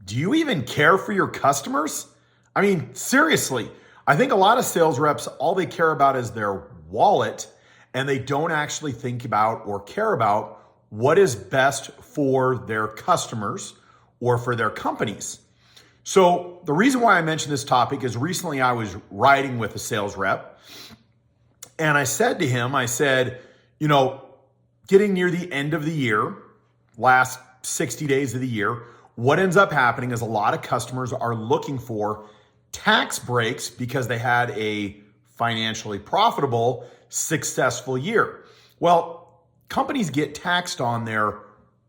do you even care for your customers? I mean, seriously, I think a lot of sales reps, all they care about is their wallet, and they don't actually think about or care about what is best for their customers or for their companies. So the reason why I mentioned this topic is recently I was riding with a sales rep, and I said to him, I said, getting near the end of the year, last 60 days of the year, what ends up happening is a lot of customers are looking for tax breaks because they had a financially profitable, successful year. Well, companies get taxed on their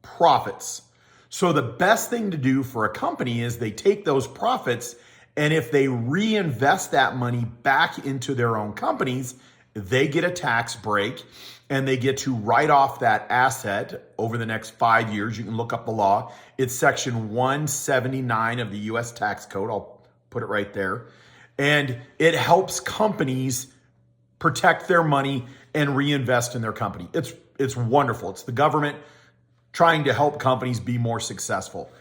profits. So the best thing to do for a company is they take those profits, and if they reinvest that money back into their own companies, they get a tax break and they get to write off that asset over the next 5 years. You can look up the law. It's section 179 of the US tax code. I'll put it right there. And it helps companies protect their money and reinvest in their company. It's wonderful. It's the government trying to help companies be more successful.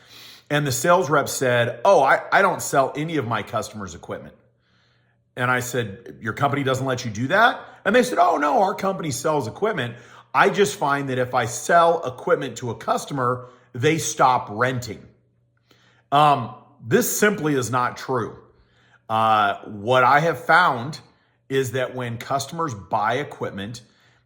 And the sales rep said, I don't sell any of my customers' equipment. And I said, your company doesn't let you do that? And they said, oh no, our company sells equipment. I just find that if I sell equipment to a customer, they stop renting. This simply is not true. What I have found is that when customers buy equipment,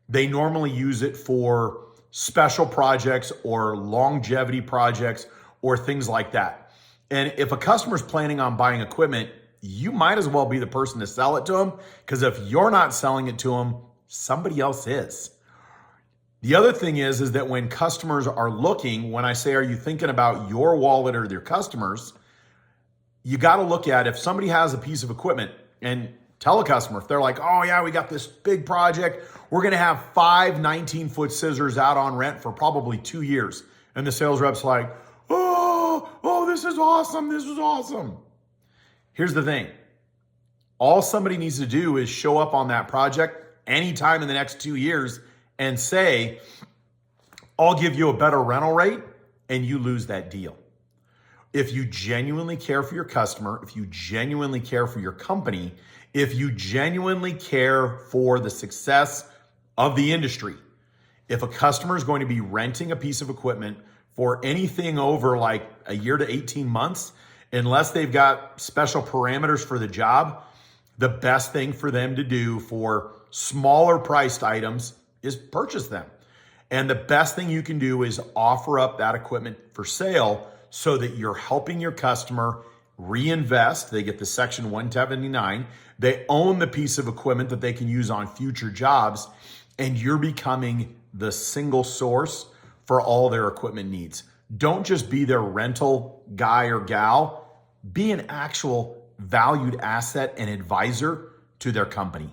they normally use it for special projects or longevity projects or things like that. And if a customer's planning on buying equipment, you might as well be the person to sell it to them, because if you're not selling it to them, somebody else is. The other thing is that when customers are looking, when I say, are you thinking about your wallet or their customers, you got to look at if somebody has a piece of equipment and tell a customer, if they're like, oh yeah, we got this big project, we're going to have 5 19-foot scissors out on rent for probably 2 years. And the sales rep's like, oh, this is awesome. This is awesome. Here's the thing. All somebody needs to do is show up on that project anytime in the next 2 years and say, I'll give you a better rental rate, and you lose that deal. If you genuinely care for your customer, if you genuinely care for your company, if you genuinely care for the success of the industry, if a customer is going to be renting a piece of equipment for anything over like a year to 18 months, unless they've got special parameters for the job, the best thing for them to do for smaller priced items is purchase them. And the best thing you can do is offer up that equipment for sale so that you're helping your customer reinvest. They get the section 179. They own the piece of equipment that they can use on future jobs, and you're becoming the single source for all their equipment needs. Don't just be their rental guy or gal. Be an actual valued asset and advisor to their company.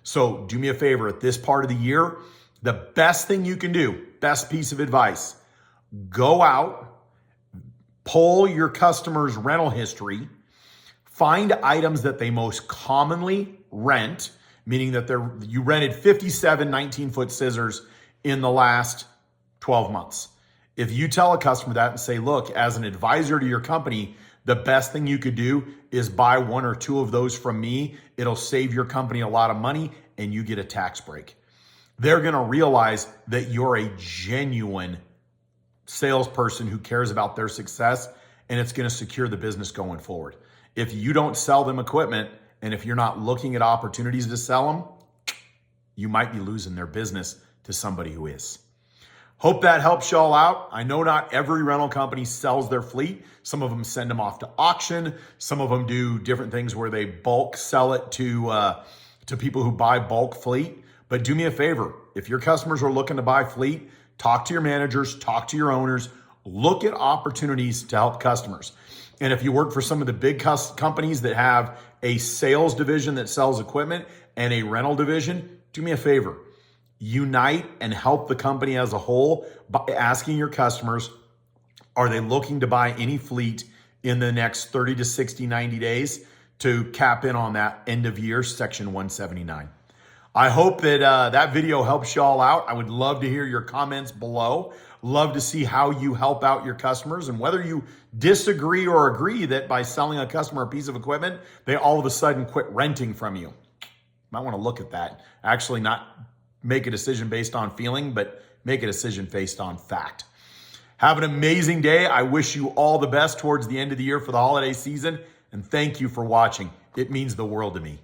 So do me a favor, at this part of the year, the best thing you can do, best piece of advice, go out, pull your customer's rental history, find items that they most commonly rent, meaning that you rented 57 19-foot scissors in the last 12 months. If you tell a customer that and say, look, as an advisor to your company, the best thing you could do is buy 1 or 2 of those from me. It'll save your company a lot of money and you get a tax break. They're going to realize that you're a genuine salesperson who cares about their success, and it's going to secure the business going forward. If you don't sell them equipment, and if you're not looking at opportunities to sell them, you might be losing their business to somebody who is. Hope that helps y'all out. I know not every rental company sells their fleet. Some of them send them off to auction. Some of them do different things where they bulk sell it to people who buy bulk fleet. But do me a favor. If your customers are looking to buy fleet, talk to your managers, talk to your owners, look at opportunities to help customers. And if you work for some of the big companies that have a sales division that sells equipment and a rental division, do me a favor. Unite and help the company as a whole by asking your customers, are they looking to buy any fleet in the next 30 to 60, 90 days to cap in on that end of year section 179. I hope that that video helps y'all out. I would love to hear your comments below. Love to see how you help out your customers, and whether you disagree or agree that by selling a customer a piece of equipment, they all of a sudden quit renting from you. Might want to look at that. Actually, not make a decision based on feeling, but make a decision based on fact. Have an amazing day. I wish you all the best towards the end of the year for the holiday season, and thank you for watching. It means the world to me.